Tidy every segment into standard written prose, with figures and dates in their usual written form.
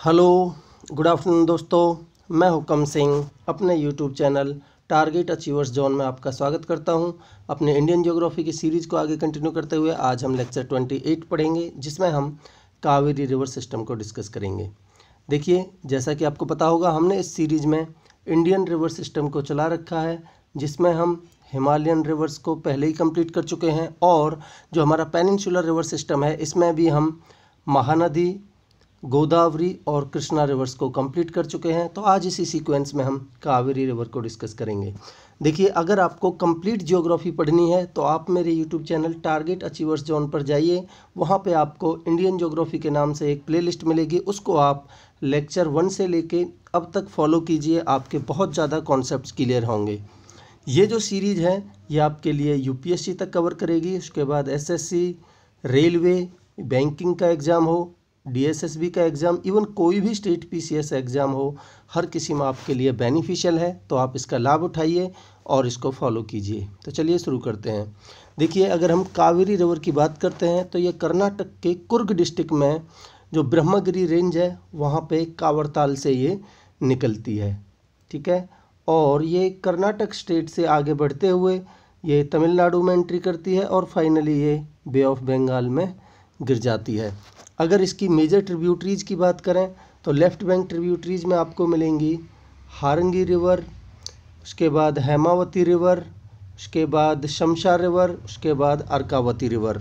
Hello, good afternoon दोस्तों। मैं हुकम सिंह अपने YouTube channel Target Achievers zone में आपका स्वागत करता हूं। अपने इंडियन ज्योग्राफी की सीरीज़ को आगे कंटिन्यू करते हुए आज हम लेक्चर 28 पढ़ेंगे, जिसमें हम कावेरी रिवर सिस्टम को डिस्कस करेंगे। देखिए, जैसा कि आपको पता होगा, हमने इस सीरीज़ में इंडियन रिवर सिस्टम को चला रखा है, जिसमें हम हिमालयन रिवर्स को पहले ही कंप्लीट कर चुके हैं और जो हमारा पेनिनसुलर रिवर सिस्टम है, इसमें भी हम महानदी, गोदावरी और कृष्णा रिवर्स को कंप्लीट कर चुके हैं। तो आज इसी सीक्वेंस में हम कावेरी रिवर को डिस्कस करेंगे। देखिए, अगर आपको कंप्लीट ज्योग्राफी पढ़नी है तो आप मेरे YouTube channel Target Achievers zone पर जाइए। वहाँ पे आपको इंडियन ज्योग्राफी के नाम से एक प्लेलिस्ट मिलेगी, उसको आप लेक्चर 1 से लेके अब तक फॉलो कीजिए। आपके बहुत ज़्यादा कॉन्सेप्ट्स क्लियर होंगे। ये जो सीरीज़ है ये आपके लिए यूपीएससी तक कवर करेगी, उसके बाद एसएससी, रेलवे, बैंकिंग का एग्ज़ाम हो, डीएसएसबी का एग्ज़ाम, इवन कोई भी स्टेट पीसीएस एग्ज़ाम हो, हर किसी में आपके लिए बेनिफिशियल है। तो आप इसका लाभ उठाइए और इसको फॉलो कीजिए। तो चलिए शुरू करते हैं। देखिए, अगर हम कावेरी रिवर की बात करते हैं तो ये कर्नाटक के कुर्ग डिस्ट्रिक्ट में जो ब्रह्मगिरी रेंज है वहाँ पे कावरताल से ये निकलती है, ठीक है। और ये कर्नाटक स्टेट से आगे बढ़ते हुए ये तमिलनाडु में एंट्री करती है और फाइनली ये बे ऑफ बंगाल में गिर जाती है। अगर इसकी मेजर ट्रिब्यूटरीज की बात करें तो लेफ़्ट बैंक ट्रिब्यूटरीज में आपको मिलेंगी हारंगी रिवर, उसके बाद हेमावती रिवर, उसके बाद शमशा रिवर, उसके बाद अर्कावती रिवर।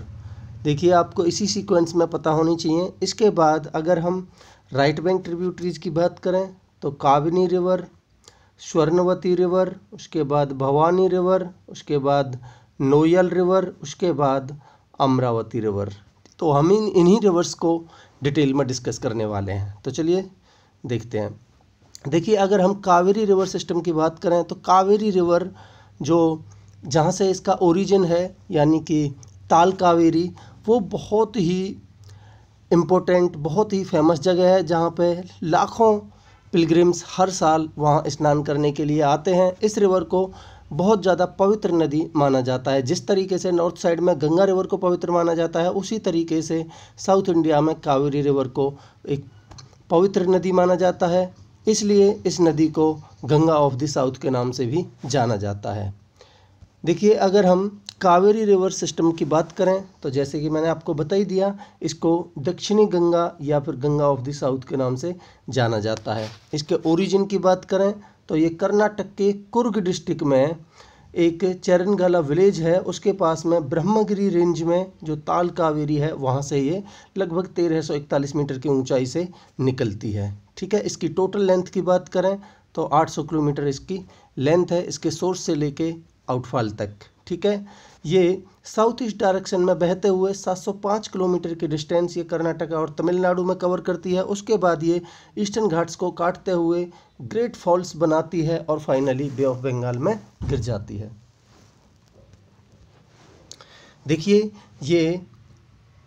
देखिए, आपको इसी सीक्वेंस में पता होनी चाहिए। इसके बाद अगर हम राइट बैंक ट्रिब्यूटरीज की बात करें तो काबिनी रिवर, स्वर्णवती रिवर, उसके बाद भवानी रिवर, उसके बाद नोयल रिवर, उसके बाद अमरावती रिवर। तो हम इन्हीं रिवर्स को डिटेल में डिस्कस करने वाले हैं। तो चलिए देखते हैं। देखिए, अगर हम कावेरी रिवर सिस्टम की बात करें तो कावेरी रिवर जो जहाँ से इसका ओरिजिन है, यानी कि ताल कावेरी, वो बहुत ही इम्पोर्टेंट, बहुत ही फेमस जगह है, जहाँ पे लाखों पिलग्रिम्स हर साल वहाँ स्नान करने के लिए आते हैं। इस रिवर को बहुत ज़्यादा पवित्र नदी माना जाता है। जिस तरीके से नॉर्थ साइड में गंगा रिवर को पवित्र माना जाता है, उसी तरीके से साउथ इंडिया में कावेरी रिवर को एक पवित्र नदी माना जाता है। इसलिए इस नदी को गंगा ऑफ द साउथ के नाम से भी जाना जाता है। देखिए, अगर हम कावेरी रिवर सिस्टम की बात करें तो जैसे कि मैंने आपको बता ही दिया, इसको दक्षिणी गंगा या फिर गंगा ऑफ द साउथ के नाम से जाना जाता है। इसके ओरिजिन की बात करें तो ये कर्नाटक के कुर्ग डिस्ट्रिक्ट में एक चेरनगाला विलेज है, उसके पास में ब्रह्मगिरी रेंज में जो ताल कावेरी है वहाँ से ये लगभग 1341 मीटर की ऊंचाई से निकलती है, ठीक है। इसकी टोटल लेंथ की बात करें तो 800 किलोमीटर इसकी लेंथ है, इसके सोर्स से लेके आउटफॉल तक, ठीक है। ये साउथ ईस्ट डायरेक्शन में बहते हुए 705 किलोमीटर की डिस्टेंस ये कर्नाटक और तमिलनाडु में कवर करती है। उसके बाद ये ईस्टर्न घाट्स को काटते हुए ग्रेट फॉल्स बनाती है और फाइनली बे ऑफ बंगाल में गिर जाती है। देखिए, ये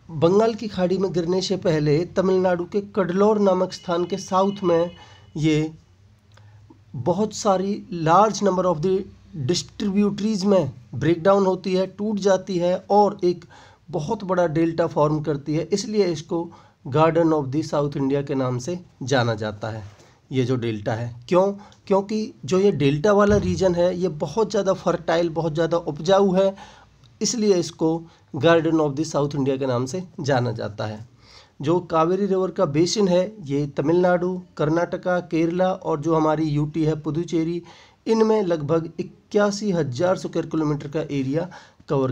बंगाल की खाड़ी में गिरने से पहले तमिलनाडु के कडलोर नामक स्थान के साउथ में ये बहुत सारी large number of the distributaries में ब्रेक डाउन होती है, टूट जाती है और एक बहुत बड़ा डेल्टा फॉर्म करती है। इसलिए इसको garden of the south India के नाम से जाना जाता है। ये जो डेल्टा है, क्योंकि जो ये डेल्टा वाला रीजन है ये बहुत ज़्यादा फर्टाइल, बहुत ज़्यादा उपजाऊ है, इसलिए इसको garden of the south India के नाम से जाना जाता है। जो कावेरी रिवर का बेसिन है ये तमिलनाडु, कर्नाटका, केरला और जो हमारी यूटी है पुदुचेरी, इनमें लगभग 81,000 स्क्वायर किलोमीटर का एरिया कवर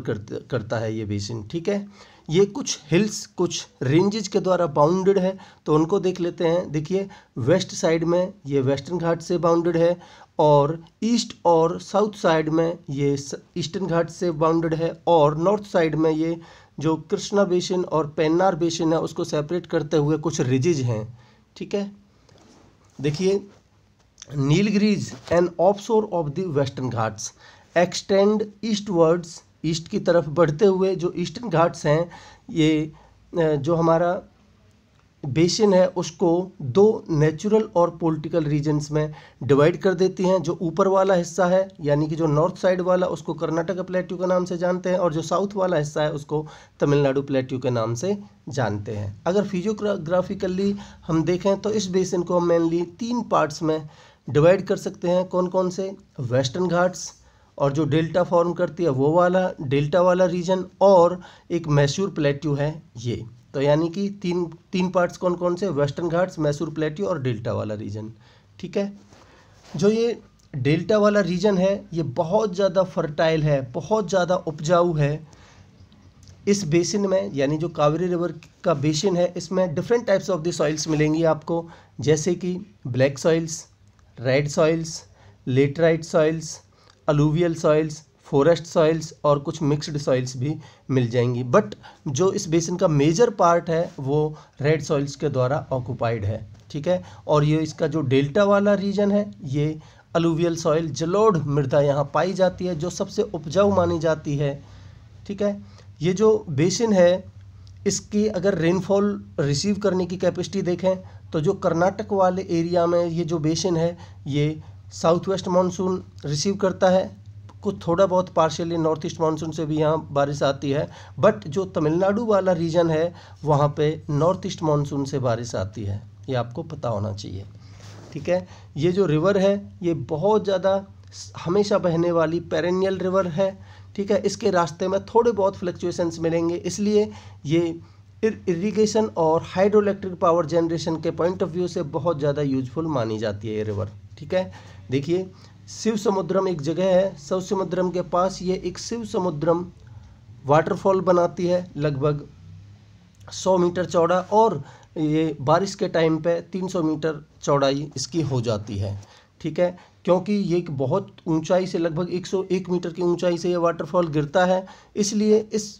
करता है ये बेसिन, ठीक है। ये कुछ हिल्स, कुछ रेंजेस के द्वारा बाउंडेड है, तो उनको देख लेते हैं। देखिए, वेस्ट साइड में ये वेस्टर्न घाट से बाउंडेड है और ईस्ट और साउथ साइड में ये ईस्टर्न घाट से बाउंडेड है और नॉर्थ साइड में ये जो कृष्णा बेसिन और पेन्नार बेसिन है उसको सेपरेट करते हुए कुछ रिजेज हैं, ठीक है। देखिए, Nilgiris and offshore of the western Ghats extend eastwards, east की तरफ बढ़ते हुए जो ईस्टर्न घाट्स हैं, ये जो हमारा बेसिन है उसको दो नेचुरल और पॉलिटिकल रीजन्स में डिवाइड कर देती हैं। जो ऊपर वाला हिस्सा है यानी कि जो नॉर्थ साइड वाला उसको कर्नाटक प्लेट्यू के नाम से जानते हैं, और जो साउथ वाला हिस्सा है उसको तमिलनाडु प्लेट्यू के नाम से जानते हैं। अगर फिजियोग्राफिकली हम देखें तो इस बेसिन को हम मेनली 3 पार्ट्स में डिवाइड कर सकते हैं। कौन कौन से? वेस्टर्न घाट्स, और जो डेल्टा फॉर्म करती है वो वाला डेल्टा वाला रीजन, और एक मैसूर प्लेट्यू है ये। तो यानी कि तीन पार्ट्स कौन कौन से? वेस्टर्न घाट्स, मैसूर प्लेट्यू और डेल्टा वाला रीजन। ठीक है, जो ये डेल्टा वाला रीजन है ये बहुत ज़्यादा फर्टाइल है, बहुत ज़्यादा उपजाऊ है। इस बेसिन में यानी जो कावेरी रिवर का बेसिन है इसमें different types of the soils मिलेंगी आपको, जैसे कि black soils, red soils, laterite soils, alluvial soils, forest soils और कुछ मिक्स्ड सॉइल्स भी मिल जाएंगी। बट जो इस बेसिन का मेजर पार्ट है वो रेड सॉइल्स के द्वारा ऑक्युपाइड है। ठीक है, और ये इसका जो डेल्टा वाला रीजन है ये अलूवियल सॉइल, जलोढ़ मृदा यहाँ पाई जाती है जो सबसे उपजाऊ मानी जाती है। ठीक है, ये जो बेसिन है इसकी अगर रेनफॉल रिसीव करने की कैपेसिटी देखें तो जो कर्नाटक वाले एरिया में ये जो बेसिन है ये साउथ वेस्ट मानसून रिसीव करता है, कुछ थोड़ा बहुत पार्शियली नॉर्थ ईस्ट मानसून से भी यहाँ बारिश आती है। बट जो तमिलनाडु वाला रीजन है वहाँ पे नॉर्थ ईस्ट मानसून से बारिश आती है, ये आपको पता होना चाहिए। ठीक है, ये जो रिवर है ये बहुत ज़्यादा हमेशा बहने वाली पेरेनियल रिवर है। ठीक है, इसके रास्ते में थोड़े बहुत फ्लक्चुएशंस मिलेंगे, इसलिए ये इरिगेशन और हाइड्रो इलेक्ट्रिक पावर जनरेशन के पॉइंट ऑफ व्यू से बहुत ज़्यादा यूजफुल मानी जाती है ये रिवर। ठीक है, देखिए शिव समुद्रम एक जगह है, शिव समुद्रम के पास ये एक शिव समुद्रम वाटरफॉल बनाती है लगभग 100 मीटर चौड़ा, और ये बारिश के टाइम पे 300 मीटर चौड़ाई इसकी हो जाती है। ठीक है, क्योंकि ये एक बहुत ऊंचाई से लगभग 101 मीटर की ऊंचाई से ये वाटरफॉल गिरता है, इसलिए इस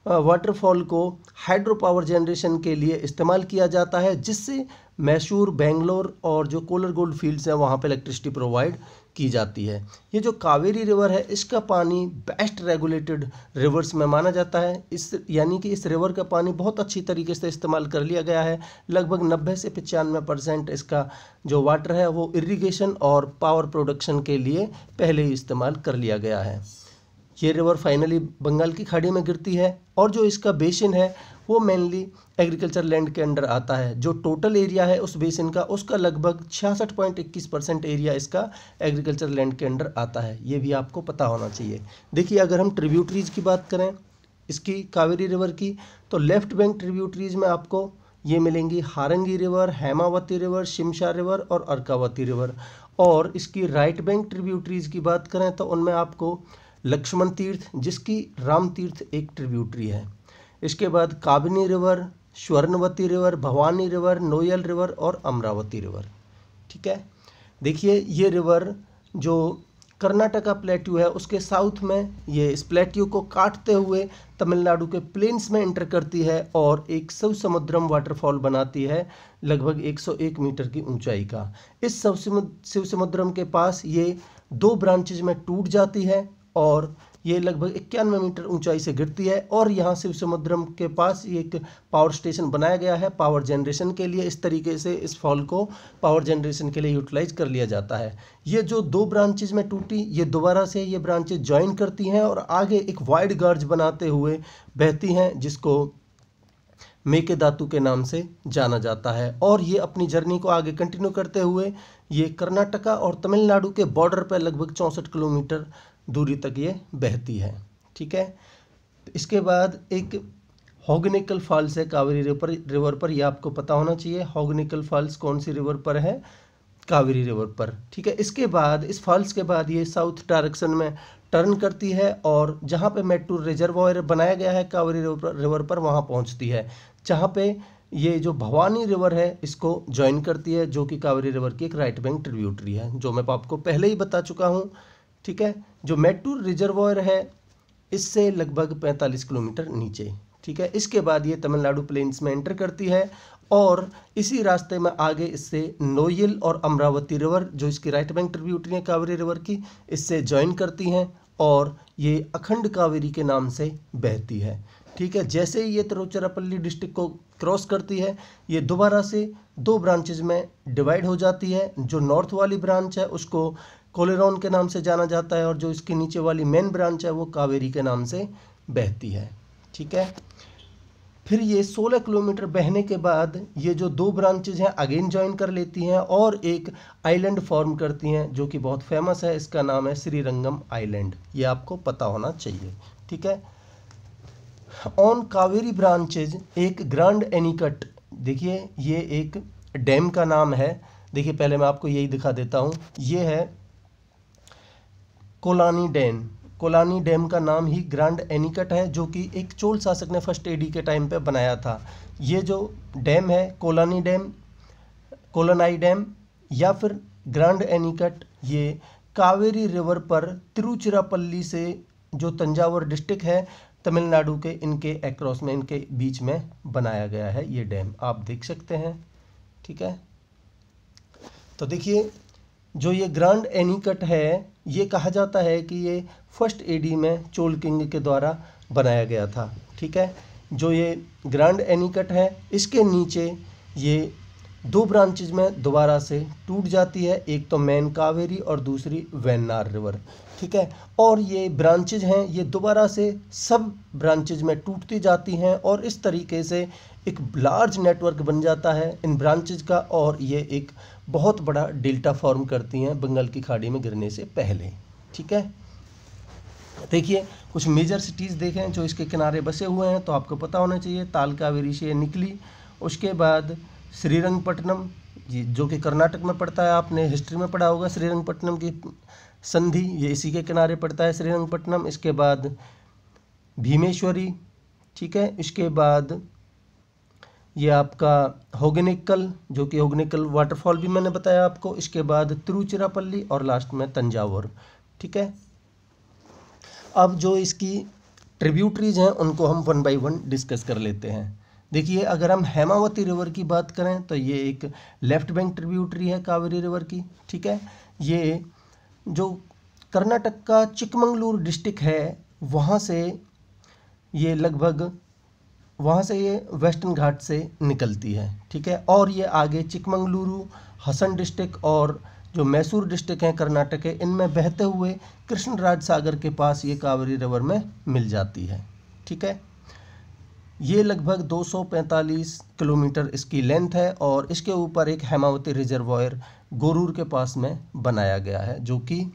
वाटरफॉल को हाइड्रो पावर जनरेशन के लिए इस्तेमाल किया जाता है, जिससे मैसूर, बेंगलोर और जो कोलर गोल्ड फील्ड्स हैं वहाँ पे इलेक्ट्रिसिटी प्रोवाइड की जाती है। ये जो कावेरी रिवर है इसका पानी बेस्ट रेगुलेटेड रिवर्स में माना जाता है। इस यानी कि इस रिवर का पानी बहुत अच्छी तरीके से इस्तेमाल कर लिया गया है। लगभग 90 से 95% इसका जो वाटर है वो इरिगेशन और पावर प्रोडक्शन के लिए पहले ही इस्तेमाल कर लिया गया है। ये रिवर फाइनली बंगाल की खाड़ी में गिरती है, और जो इसका बेसिन है वो मेनली एग्रीकल्चर लैंड के अंडर आता है। जो टोटल एरिया है उस बेसिन का उसका लगभग 66.21% एरिया इसका एग्रीकल्चर लैंड के अंडर आता है, ये भी आपको पता होना चाहिए। देखिए, अगर हम ट्रिब्यूटरीज की बात करें इसकी कावेरी रिवर की, तो लेफ्ट बैंक ट्रिब्यूटरीज में आपको ये मिलेंगी Harangi river, Hemavati river, Shimsha river और अर्कावती रिवर। और इसकी राइट बैंक ट्रिब्यूटरीज की बात करें तो उनमें आपको लक्ष्मण तीर्थ, जिसकी राम तीर्थ एक ट्रिब्यूटरी है, इसके बाद Kabini river, Swarnavathi river, Bhavani river, Noyyal river और अमरावती रिवर। ठीक है, देखिए ये रिवर जो कर्नाटका प्लेट्यू है उसके साउथ में ये इस प्लेट्यू को काटते हुए तमिलनाडु के प्लेन्स में एंटर करती है और एक शिव समुद्रम वाटरफॉल बनाती है लगभग 101 मीटर की ऊंचाई का। इस शिव समुद्रम के पास ये 2 ब्रांचेज में टूट जाती है और ये लगभग 91 मीटर ऊंचाई से गिरती है, और यहाँ शिव समुद्रम के पास ये एक पावर स्टेशन बनाया गया है पावर जनरेशन के लिए। इस तरीके से इस फॉल को पावर जनरेशन के लिए यूटिलाइज कर लिया जाता है। ये जो 2 ब्रांचेज में टूटी ये दोबारा से ये ब्रांचेज ज्वाइन करती हैं और आगे एक वाइड गार्ज बनाते हुए बहती हैं, जिसको मेकेदातु के नाम से जाना जाता है। और ये अपनी जर्नी को आगे कंटिन्यू करते हुए ये कर्नाटका और तमिलनाडु के बॉर्डर पर लगभग 64 किलोमीटर दूरी तक ये बहती है। ठीक है, इसके बाद एक हॉगनिकल फॉल्स है कावेरी रिवर पर, यह आपको पता होना चाहिए। हॉगनिकल फॉल्स कौन सी रिवर पर है? कावेरी रिवर पर। ठीक है, इसके बाद इस फॉल्स के बाद ये साउथ डायरेक्शन में टर्न करती है और जहाँ पे मेट्टूर रिजर्वॉयर बनाया गया है कावेरी रिवर पर वहाँ पहुँचती है, जहाँ पे ये जो भवानी रिवर है इसको ज्वाइन करती है, जो कि कावेरी रिवर की एक राइट बैंक ट्रिब्यूटरी है, जो मैं आपको पहले ही बता चुका हूँ। ठीक है, जो मेट्टूर रिजर्वॉयर है इससे लगभग 45 किलोमीटर नीचे। ठीक है, इसके बाद ये तमिलनाडु प्लेन्स में एंटर करती है और इसी रास्ते में आगे इससे नोयल और अमरावती रिवर, जो इसकी राइट बैंक ट्रिब्यूटरी है कावेरी रिवर की, इससे ज्वाइन करती हैं और ये अखंड कावेरी के नाम से बहती है। ठीक है। जैसे ही ये तिरुचिरापल्ली डिस्ट्रिक्ट को क्रॉस करती है, ये दोबारा से 2 ब्रांचेज में डिवाइड हो जाती है। जो नॉर्थ वाली ब्रांच है उसको कोलेरॉन के नाम से जाना जाता है, और जो इसके नीचे वाली मेन ब्रांच है वो कावेरी के नाम से बहती है। ठीक है। फिर ये 16 किलोमीटर बहने के बाद ये जो 2 ब्रांचेज हैं अगेन ज्वाइन कर लेती हैं और एक आइलैंड फॉर्म करती हैं, जो कि बहुत फेमस है। इसका नाम है श्रीरंगम आइलैंड, ये आपको पता होना चाहिए। ठीक है। ऑन कावेरी ब्रांचेज एक ग्रैंड एनीकट, देखिए ये एक डैम का नाम है। देखिए पहले मैं आपको यही दिखा देता हूँ, ये है कोलानी डैम। कोलानी डैम का नाम ही ग्रैंड एनीकट है, जो कि एक चोल शासक ने फर्स्ट एडी के टाइम पे बनाया था। ये जो डैम है कोलानी डैम, कोलोनाई डैम या फिर ग्रैंड एनीकट, ये कावेरी रिवर पर तिरुचिरापल्ली से जो तंजावुर डिस्ट्रिक्ट है तमिलनाडु के, इनके एक्रॉस में, इनके बीच में बनाया गया है ये डैम, आप देख सकते हैं। ठीक है। तो देखिए जो ये ग्रैंड एनीकट है, ये कहा जाता है कि ये फर्स्ट एडी में चोल किंग के द्वारा बनाया गया था। ठीक है। जो ये ग्रैंड एनीकट है, इसके नीचे ये 2 ब्रांचेज में दोबारा से टूट जाती है, एक तो मेन कावेरी और दूसरी वेन्नार रिवर। ठीक है। और ये ब्रांचेज हैं, ये दोबारा से सब ब्रांचेज में टूटती जाती हैं, और इस तरीके से एक लार्ज नेटवर्क बन जाता है इन ब्रांचेज का, और ये एक बहुत बड़ा डेल्टा फॉर्म करती हैं बंगाल की खाड़ी में गिरने से पहले। ठीक है। देखिए कुछ मेजर सिटीज़ देखें जो इसके किनारे बसे हुए हैं, तो आपको पता होना चाहिए। तालकावेरी से निकली, उसके बाद श्रीरंगपट्टनम, जो कि कर्नाटक में पड़ता है, आपने हिस्ट्री में पढ़ा होगा श्रीरंगपट्टनम की संधि, ये इसी के किनारे पड़ता है श्रीरंगपट्टनम। इसके बाद भीमेश्वरी। ठीक है। इसके बाद ये आपका होगनेकल, जो कि होगनेकल वाटरफॉल भी मैंने बताया आपको। इसके बाद तिरुचिरापल्ली और लास्ट में तंजावुर। ठीक है। अब जो इसकी ट्रिब्यूटरीज हैं उनको हम 1 बाय 1 डिस्कस कर लेते हैं। देखिए अगर हम हेमावती रिवर की बात करें तो ये एक लेफ्ट बैंक ट्रिब्यूटरी है कावेरी रिवर की। ठीक है। ये जो कर्नाटक का चिकमंगलूर डिस्ट्रिक्ट है, वहाँ से ये लगभग, वहाँ से ये वेस्टर्न घाट से निकलती है। ठीक है। और ये आगे चिकमंगलुरु, हसन डिस्ट्रिक्ट और जो मैसूर डिस्ट्रिक्ट हैं कर्नाटक के, इनमें बहते हुए कृष्णराज सागर के पास ये कावेरी रिवर में मिल जाती है। ठीक है। ये लगभग 245 किलोमीटर इसकी लेंथ है, और इसके ऊपर एक हेमावती रिजर्वायर गोरूर के पास में बनाया गया है, जो कि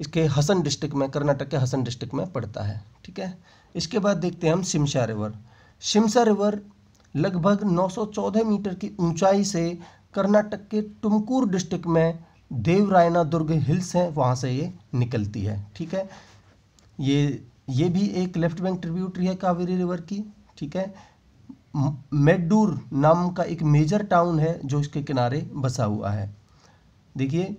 इसके हसन डिस्ट्रिक्ट में, कर्नाटक के हसन डिस्ट्रिक्ट में पड़ता है। ठीक है। इसके बाद देखते हैं हम शिमशा रिवर। शिमशा रिवर लगभग 914 मीटर की ऊंचाई से कर्नाटक के टुमकुर डिस्ट्रिक्ट में देवरायना दुर्ग हिल्स हैं, वहाँ से ये निकलती है। ठीक है। ये भी एक लेफ्ट बैंक ट्रिब्यूटरी है कावेरी रिवर की। ठीक है। मेड्डूर नाम का एक मेजर टाउन है जो इसके किनारे बसा हुआ है। देखिए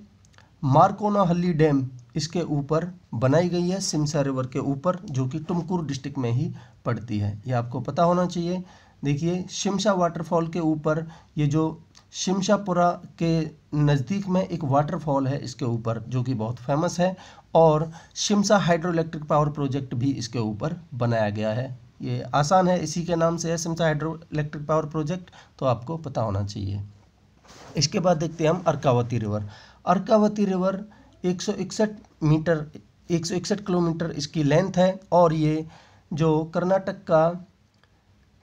मारकोनाहल्ली डैम इसके ऊपर बनाई गई है, शिमशा रिवर के ऊपर, जो कि टुमकुर डिस्ट्रिक्ट में ही पड़ती है, ये आपको पता होना चाहिए। देखिए शिमशा वाटरफॉल के ऊपर, ये जो शिमशापुरा के नज़दीक में एक वाटरफॉल है इसके ऊपर, जो कि बहुत फेमस है, और Shimsha hydro electric power project भी इसके ऊपर बनाया गया है। ये आसान है, इसी के नाम से है Shimsha hydro electric power project, तो आपको पता होना चाहिए। इसके बाद देखते हैं हम Arkavati river. Arkavati river 161 kilometre इसकी लेंथ है, और ये जो कर्नाटक का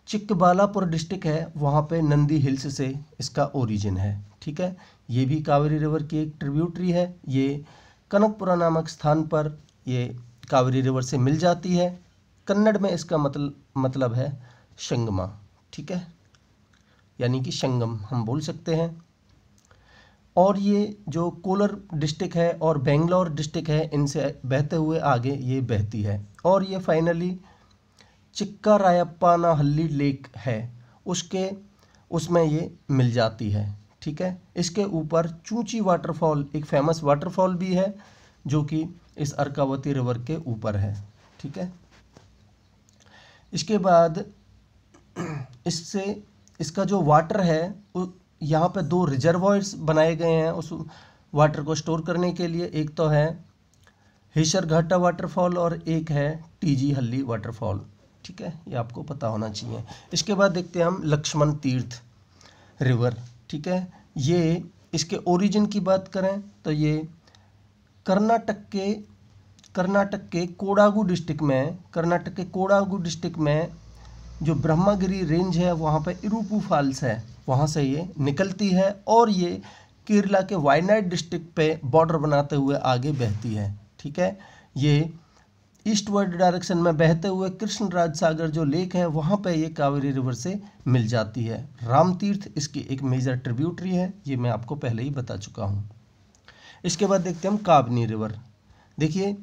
चिक्कबालापुर डिस्ट्रिक्ट है वहाँ पे नंदी हिल्स से इसका ओरिजिन है। ठीक है। ये भी कावेरी रिवर की एक ट्रिब्यूटरी है। ये कनकपुरा नामक स्थान पर ये कावेरी रिवर से मिल जाती है। कन्नड़ में इसका मतलब है संगमा। ठीक है। यानी कि संगम हम बोल सकते हैं। और ये जो कोलार डिस्ट्रिक्ट है और बेंगलोर डिस्ट्रिक्ट है, इनसे बहते हुए आगे ये बहती है, और ये फाइनली चिक्कारायप्पानाहल्ली लेक है उसमें ये मिल जाती है। ठीक है। इसके ऊपर चूंची वाटरफॉल, एक फेमस वाटरफॉल भी है, जो कि इस अर्कावती रिवर के ऊपर है। ठीक है। इसके बाद इसका जो वाटर है, यहाँ पे 2 रिजर्वॉयर्स बनाए गए हैं उस वाटर को स्टोर करने के लिए। एक तो है हिशरघाटा वाटरफॉल और एक है टीजी हल्ली वाटरफॉल। ठीक है, ये आपको पता होना चाहिए। इसके बाद देखते हैं हम लक्ष्मण तीर्थ रिवर, ठीक है। ये इसके ओरिजिन की बात करें तो ये कर्नाटक के कोडागु डिस्ट्रिक्ट में जो ब्रह्मगिरी रेंज है वहाँ पे इरुपु फॉल्स है, वहाँ से ये निकलती है और ये केरला के वायनाड डिस्ट्रिक्ट पे बॉर्डर बनाते हुए आगे बहती है, ठीक है। ये ईस्टवर्ड डायरेक्शन में बहते हुए कृष्णराज सागर जो लेक है वहाँ पे ये कावेरी रिवर से मिल जाती है। रामतीर्थ इसकी एक मेजर ट्रिब्यूटरी है, ये मैं आपको पहले ही बता चुका हूँ। इसके बाद देखते हैं हम काबनी रिवर। देखिए,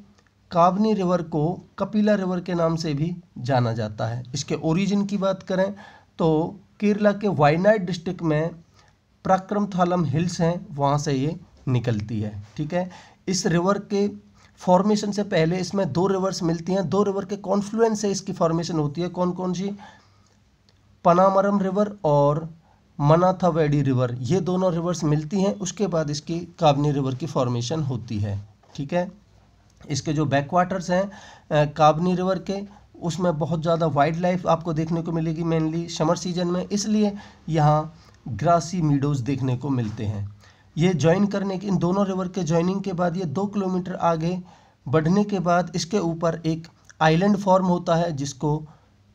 काबनी रिवर को कपिला रिवर के नाम से भी जाना जाता है। इसके ओरिजिन की बात करें तो केरला के वायनाड डिस्ट्रिक्ट में पराक्रमथालम हिल्स हैं, वहाँ से ये निकलती है, ठीक है। इस रिवर के फॉर्मेशन से पहले इसमें 2 रिवर्स मिलती हैं, 2 रिवर के कॉन्फ्लुएंस से इसकी फॉर्मेशन होती है। कौन कौन सी? पनामरम रिवर और मनाथावेडी रिवर, ये दोनों रिवर्स मिलती हैं, उसके बाद इसकी काबनी रिवर की फॉर्मेशन होती है, ठीक है। इसके जो बैकवाटर्स हैं काबनी रिवर के, उसमें बहुत ज़्यादा वाइल्ड लाइफ आपको देखने को मिलेगी, मेनली समर सीजन में, इसलिए यहाँ ग्रासी मीडोज़ देखने को मिलते हैं। ये ज्वाइन करने के, इन दोनों रिवर के ज्वाइनिंग के बाद ये 2 किलोमीटर आगे बढ़ने के बाद इसके ऊपर एक आइलैंड फॉर्म होता है जिसको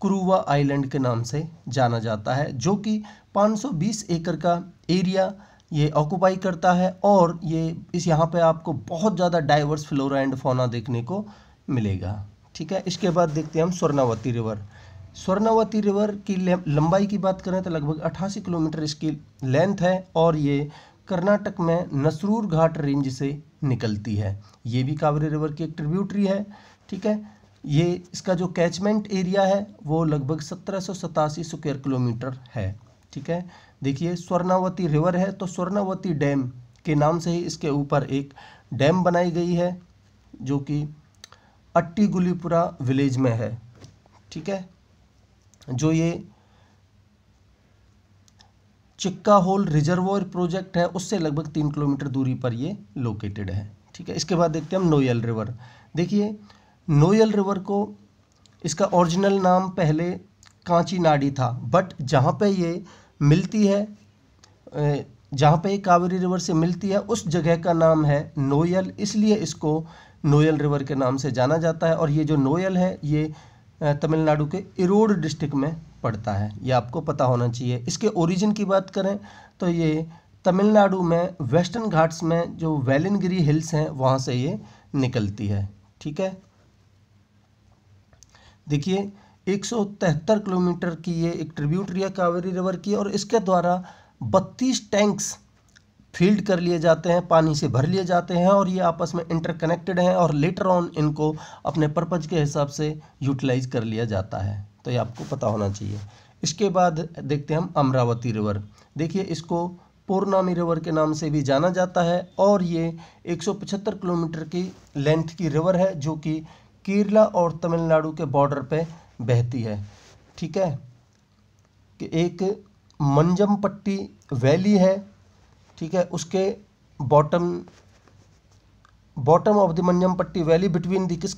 कुरुवा आइलैंड के नाम से जाना जाता है, जो कि 520 एकड़ का एरिया ये ऑक्यूपाई करता है और ये यहाँ पे आपको बहुत ज़्यादा डाइवर्स फ्लोरा एंड फौना देखने को मिलेगा, ठीक है। इसके बाद देखते हैं हम स्वर्णावती रिवर। स्वर्णावती रिवर की लंबाई की बात करें तो लगभग 88 किलोमीटर इसकी लेंथ है और ये कर्नाटक में नसरूर घाट रेंज से निकलती है। ये भी कावेरी रिवर की एक ट्रिब्यूटरी है, ठीक है। ये इसका जो कैचमेंट एरिया है वो लगभग 1787 स्क्वायर किलोमीटर है, ठीक है। देखिए, स्वर्णावती रिवर है तो स्वर्णावती डैम के नाम से ही इसके ऊपर एक डैम बनाई गई है जो कि अट्टीगुलीपुरा विलेज में है, ठीक है। जो ये चिक्का होल रिजर्वोयर प्रोजेक्ट है उससे लगभग 3 किलोमीटर दूरी पर ये लोकेटेड है, ठीक है। इसके बाद देखते हैं हम नोयल रिवर। देखिए, नोयल रिवर को इसका ओरिजिनल नाम पहले कांची नाडी था, बट जहाँ पे ये मिलती है, जहाँ पे ये कावेरी रिवर से मिलती है उस जगह का नाम है नोयल, इसलिए इसको नोयल रिवर के नाम से जाना जाता है। और ये जो नोयल है ये तमिलनाडु के इरोड डिस्ट्रिक्ट में पड़ता है, ये आपको पता होना चाहिए। इसके ओरिजिन की बात करें तो ये तमिलनाडु में वेस्टर्न घाट्स में जो वेलनगिरी हिल्स हैं वहाँ से ये निकलती है, ठीक है। देखिए, 173 किलोमीटर की ये एक ट्रिब्यूटरी है कावेरी रिवर की और इसके द्वारा 32 टैंक्स फील्ड कर लिए जाते हैं, पानी से भर लिए जाते हैं और ये आपस में इंटरकनेक्टेड हैं और लेटर ऑन इनको अपने पर्पज के हिसाब से यूटिलाइज कर लिया जाता है, तो ये आपको पता होना चाहिए। इसके बाद देखते हैं हम अमरावती रिवर। देखिए, इसको पूर्णामी रिवर के नाम से भी जाना जाता है और ये 175 किलोमीटर की लेंथ की रिवर है जो कि केरला और तमिलनाडु के बॉर्डर पे बहती है, ठीक है। कि एक मंजमपट्टी वैली है, ठीक है, उसके bottom of the Manjampatti valley between the किस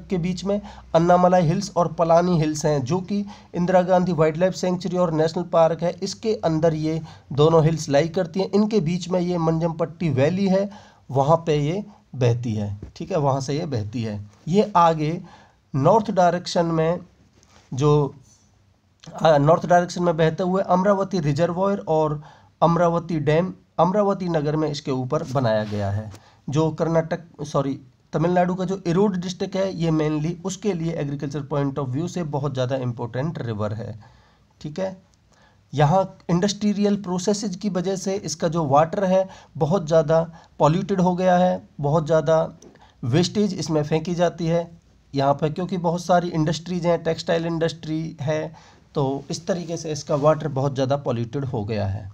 के बीच में अन्नामलाई हिल्स और पलानी हिल्स हैं जो कि Indira Gandhi wild life sanctuary और नेशनल पार्क है, इसके अंदर ये दोनों हिल्स लाई करती हैं। इनके बीच में ये मंजमपट्टी वैली है, वहाँ पे ये बहती है, ठीक है, वहाँ से ये बहती है। ये आगे नॉर्थ डायरेक्शन में बहते हुए अमरावती रिजर्वॉयर और अमरावती डैम अमरावती नगर में इसके ऊपर बनाया गया है। जो तमिलनाडु का जो इरोड डिस्ट्रिक्ट है ये मेनली उसके लिए एग्रीकल्चर पॉइंट ऑफ व्यू से बहुत ज़्यादा इम्पोर्टेंट रिवर है, ठीक है। यहाँ इंडस्ट्रियल प्रोसेसेस की वजह से इसका जो वाटर है बहुत ज़्यादा पॉल्यूटेड हो गया है, बहुत ज़्यादा वेस्टेज इसमें फेंकी जाती है यहाँ पर, क्योंकि बहुत सारी इंडस्ट्रीज हैं, टेक्सटाइल इंडस्ट्री है, तो इस तरीके से इसका वाटर बहुत ज़्यादा पॉल्यूटेड हो गया है।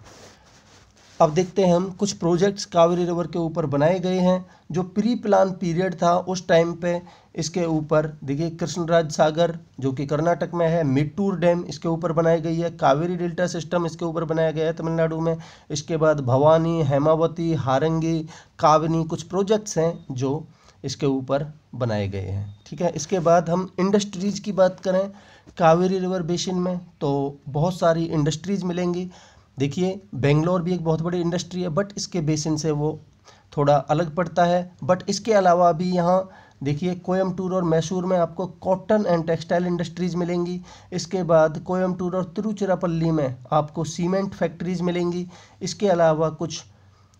अब देखते हैं हम कुछ प्रोजेक्ट्स कावेरी रिवर के ऊपर बनाए गए हैं। जो प्री प्लान पीरियड था उस टाइम पे इसके ऊपर देखिए कृष्णराज सागर जो कि कर्नाटक में है, मेट्टूर डैम इसके ऊपर बनाई गई है, कावेरी डेल्टा सिस्टम इसके ऊपर बनाया गया है तमिलनाडु में। इसके बाद भवानी, हेमावती, हारंगी, कावनी कुछ प्रोजेक्ट्स हैं जो इसके ऊपर बनाए गए हैं। ठीक है, इसके बाद हम इंडस्ट्रीज़ की बात करें कावेरी रिवर बेसिन में तो बहुत सारी इंडस्ट्रीज़ मिलेंगी। देखिए बेंगलोर भी एक बहुत बड़ी इंडस्ट्री है, बट इसके बेसिन से वो थोड़ा अलग पड़ता है। बट इसके अलावा भी यहाँ देखिए कोयम्बटूर और मैसूर में आपको कॉटन एंड टेक्सटाइल इंडस्ट्रीज़ मिलेंगी। इसके बाद कोयम्बटूर और तिरुचिरापल्ली में आपको सीमेंट फैक्ट्रीज़ मिलेंगी। इसके अलावा कुछ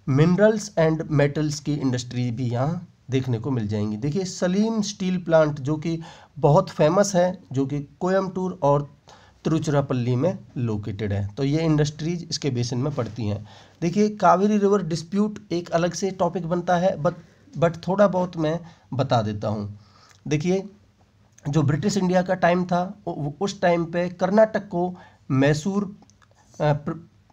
मिनरल्स एंड मेटल्स की इंडस्ट्री भी यहाँ देखने को मिल जाएंगी। देखिए सलीम स्टील प्लांट जो कि बहुत फेमस है, जो कि कोयम्बटूर और तिरुचिरापल्ली में लोकेटेड है। तो ये इंडस्ट्रीज इसके बेसिन में पड़ती हैं। देखिए कावेरी रिवर डिस्प्यूट एक अलग से टॉपिक बनता है, बट थोड़ा बहुत मैं बता देता हूँ। देखिए जो ब्रिटिश इंडिया का टाइम था उस टाइम पे कर्नाटक को मैसूर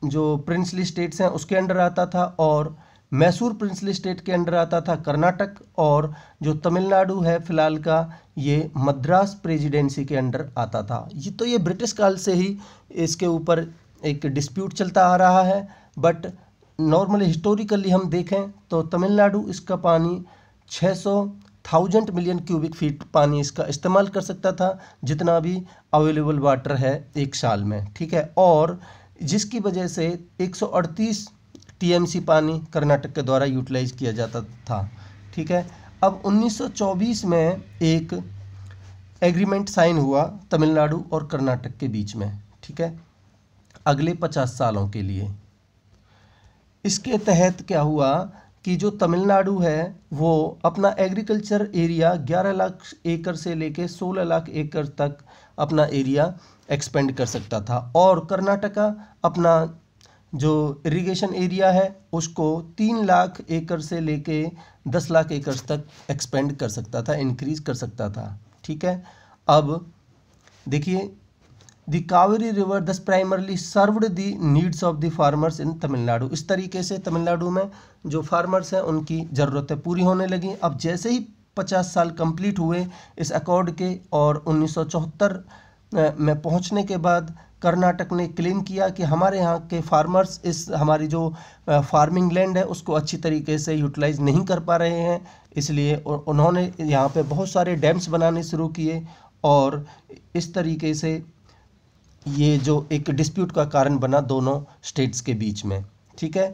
जो प्रिंसली स्टेट्स हैं उसके अंडर आता था, और मैसूर प्रिंसली स्टेट के अंडर आता था कर्नाटक, और जो तमिलनाडु है फिलहाल का ये मद्रास प्रेसिडेंसी के अंडर आता था। ये ब्रिटिश काल से ही इसके ऊपर एक डिस्प्यूट चलता आ रहा है। बट नॉर्मली हिस्टोरिकली हम देखें तो तमिलनाडु इसका पानी 600,000 मिलियन क्यूबिक फीट पानी इसका इस्तेमाल कर सकता था, जितना भी अवेलेबल वाटर है एक साल में। ठीक है, और जिसकी वजह से 138 टीएमसी पानी कर्नाटक के द्वारा यूटिलाइज किया जाता था। ठीक है, अब 1924 में एक एग्रीमेंट साइन हुआ तमिलनाडु और कर्नाटक के बीच में। ठीक है, अगले 50 सालों के लिए। इसके तहत क्या हुआ कि जो तमिलनाडु है वो अपना एग्रीकल्चर एरिया 11 लाख एकड़ से लेके 16 लाख एकड़ तक अपना एरिया एक्सपेंड कर सकता था, और कर्नाटका अपना जो इरिगेशन एरिया है उसको 3 लाख एकड़ से लेके 10 लाख एकड़ तक एक्सपेंड कर सकता था, इंक्रीज कर सकता था। ठीक है, अब देखिए द कावेरी रिवर दस primarily served the needs of the farmers in Tamil Nadu. इस तरीके से तमिलनाडु में जो फार्मर्स हैं उनकी ज़रूरतें पूरी होने लगी। अब जैसे ही 50 साल कंप्लीट हुए इस अकॉर्ड के, और 1974 में पहुंचने के बाद कर्नाटक ने क्लेम किया कि हमारे यहाँ के फार्मर्स इस हमारी जो फार्मिंग लैंड है उसको अच्छी तरीके से यूटिलाइज नहीं कर पा रहे हैं, इसलिए उन्होंने यहाँ पे बहुत सारे डैम्स बनाने शुरू किए, और इस तरीके से ये जो एक डिस्प्यूट का कारण बना दोनों स्टेट्स के बीच में। ठीक है,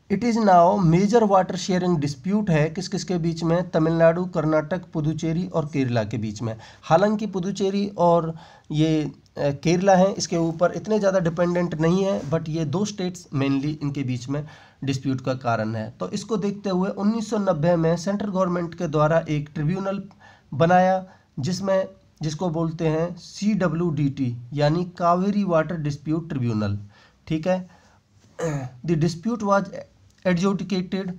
it is now major water sharing dispute है किस किस के बीच में, तमिलनाडु, कर्नाटक, पुदुचेरी और केरला के बीच में। हालांकि पुदुचेरी और ये केरला हैं इसके ऊपर इतने ज़्यादा डिपेंडेंट नहीं है, बट ये दो स्टेट्स मेनली इनके बीच में डिस्प्यूट का कारण है। तो इसको देखते हुए 1990 में सेंट्रल गवर्नमेंट के द्वारा एक ट्रिब्यूनल बनाया जिसको बोलते हैं CWDT, यानी कावेरी वाटर डिस्प्यूट ट्रिब्यूनल। ठीक है, the dispute was adjudicated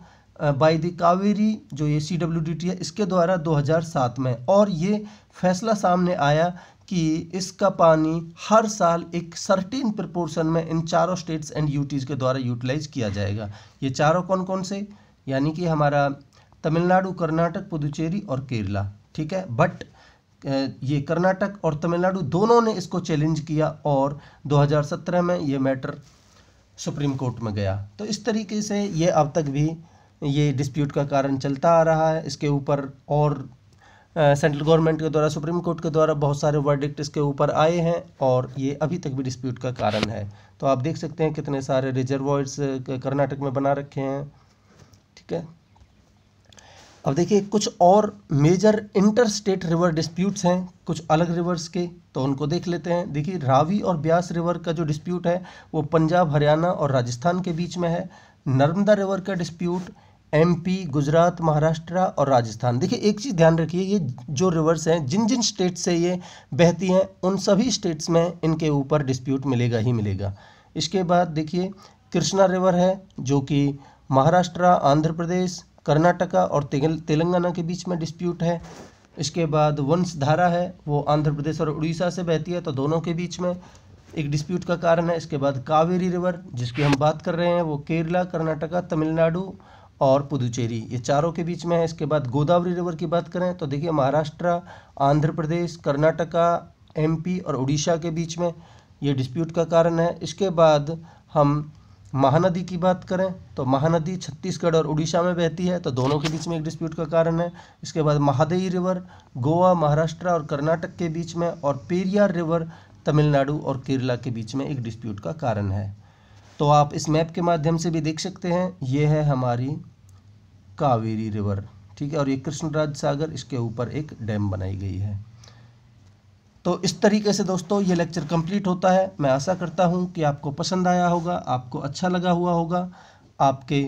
by the Kaveri, जो ये CWDT है इसके द्वारा 2007 में, और ये फैसला सामने आया कि इसका पानी हर साल एक सर्टेन प्रपोर्शन में इन चारों स्टेट्स एंड यूटीज़ के द्वारा यूटिलाइज किया जाएगा। ये चारों कौन कौन से, यानी कि हमारा तमिलनाडु, कर्नाटक, पुदुचेरी और केरला। ठीक है, बट ये कर्नाटक और तमिलनाडु दोनों ने इसको चैलेंज किया, और 2017 में ये मैटर सुप्रीम कोर्ट में गया। तो इस तरीके से ये अब तक भी ये डिस्प्यूट का कारण चलता आ रहा है इसके ऊपर, और सेंट्रल गवर्नमेंट के द्वारा सुप्रीम कोर्ट के द्वारा बहुत सारे वर्डिक्ट इसके ऊपर आए हैं, और ये अभी तक भी डिस्प्यूट का कारण है। तो आप देख सकते हैं कितने सारे रिजर्वॉयर्स कर्नाटक में बना रखे हैं। ठीक है, अब देखिए कुछ और major inter state river disputes हैं कुछ अलग रिवर्स के, तो उनको देख लेते हैं। देखिए रावी और ब्यास रिवर का जो डिस्प्यूट है वो पंजाब, हरियाणा और राजस्थान के बीच में है। नर्मदा रिवर का डिस्प्यूट MP, गुजरात, महाराष्ट्र और राजस्थान। देखिए एक चीज़ ध्यान रखिए, ये जो रिवर्स हैं जिन जिन स्टेट से ये बहती हैं उन सभी स्टेट्स में इनके ऊपर डिस्प्यूट मिलेगा ही मिलेगा। इसके बाद देखिए कृष्णा रिवर है जो कि महाराष्ट्र, आंध्र प्रदेश, कर्नाटका और तेलंगाना के बीच में डिस्प्यूट है। इसके बाद वंशधारा है वो आंध्र प्रदेश और उड़ीसा से बहती है, तो दोनों के बीच में एक डिस्प्यूट का कारण है। इसके बाद कावेरी रिवर जिसकी हम बात कर रहे हैं वो केरला, कर्नाटका, तमिलनाडु और पुदुचेरी, ये चारों के बीच में है। इसके बाद गोदावरी रिवर की बात करें तो देखिए महाराष्ट्र, आंध्र प्रदेश, कर्नाटका, MP और उड़ीसा के बीच में ये डिस्प्यूट का कारण है। इसके बाद हम महानदी की बात करें तो महानदी छत्तीसगढ़ और उड़ीसा में बहती है, तो दोनों के बीच में एक डिस्प्यूट का कारण है। इसके बाद महादेई रिवर गोवा, महाराष्ट्र और कर्नाटक के बीच में, और पेरियार रिवर तमिलनाडु और केरला के बीच में एक डिस्प्यूट का कारण है। तो आप इस मैप के माध्यम से भी देख सकते हैं, ये है हमारी कावेरी रिवर, ठीक है, और ये कृष्णराज सागर, इसके ऊपर एक डैम बनाई गई है। तो इस तरीके से दोस्तों ये लेक्चर कंप्लीट होता है। मैं आशा करता हूँ कि आपको पसंद आया होगा, आपको अच्छा लगा हुआ होगा, आपके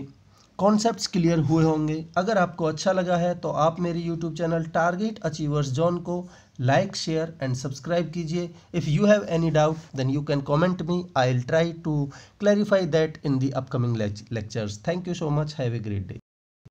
कॉन्सेप्ट्स क्लियर हुए होंगे। अगर आपको अच्छा लगा है तो आप मेरे YouTube channel Target Achievers Zone को लाइक, शेयर एंड सब्सक्राइब कीजिए। If you have any doubt then you can comment me, I will try to clarify that in the upcoming lectures. Thank you so much. Have a great day.